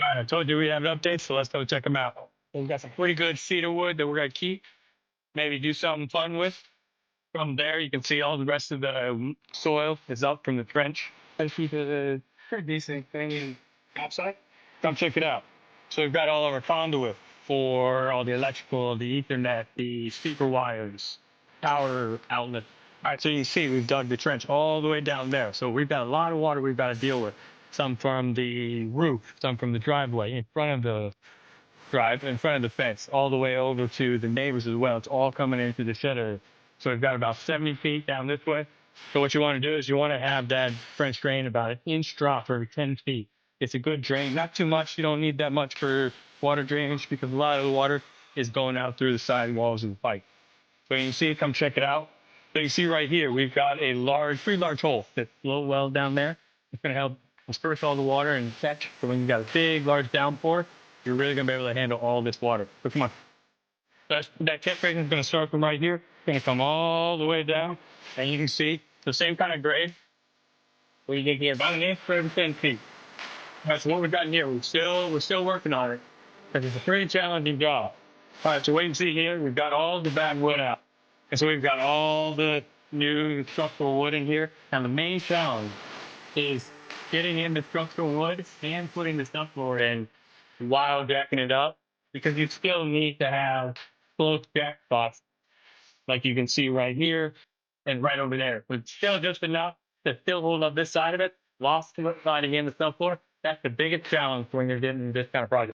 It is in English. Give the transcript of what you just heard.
All right, I told you we have an update, so let's go check them out. We've got some pretty good cedar wood that we're gonna keep, maybe do something fun with. From there, you can see all the rest of the soil is up from the trench. I keep a pretty decent thing in topside. Come check it out. So we've got all of our conduit for all the electrical, the Ethernet, the speaker wires, power outlet. All right, so you see we've dug the trench all the way down there. So we've got a lot of water we've got to deal with. Some from the roof, some from the driveway in front of the drive, in front of the fence, all the way over to the neighbors as well. It's all coming into the shed area. So we've got about 70 feet down this way. So what you want to do is you want to have that French drain about an inch drop for every 10 feet. It's a good drain, not too much. You don't need that much for water drainage because a lot of the water is going out through the side walls of the pipe. So you can see, come check it out. So you see right here, we've got a pretty large hole that's a little well down there. It's going to help disperse all the water and fetch. So when you got a big, large downpour, you're really going to be able to handle all this water. So come on. That tip rating is going to start from right here. It's going to come all the way down. And you can see the same kind of grade. We can get about an inch for every 10 feet. That's what we've got in here. We're still working on it. Because it's a pretty challenging job. All right, so wait and see here. We've got all the bad wood out. And so we've got all the new structural wood in here. And the main challenge is getting in the structural wood and putting the subfloor in while jacking it up. Because you still need to have close jack spots, like you can see right here and right over there. But still just enough to still hold up this side of it, while sliding in the subfloor. That's the biggest challenge when you're getting this kind of project.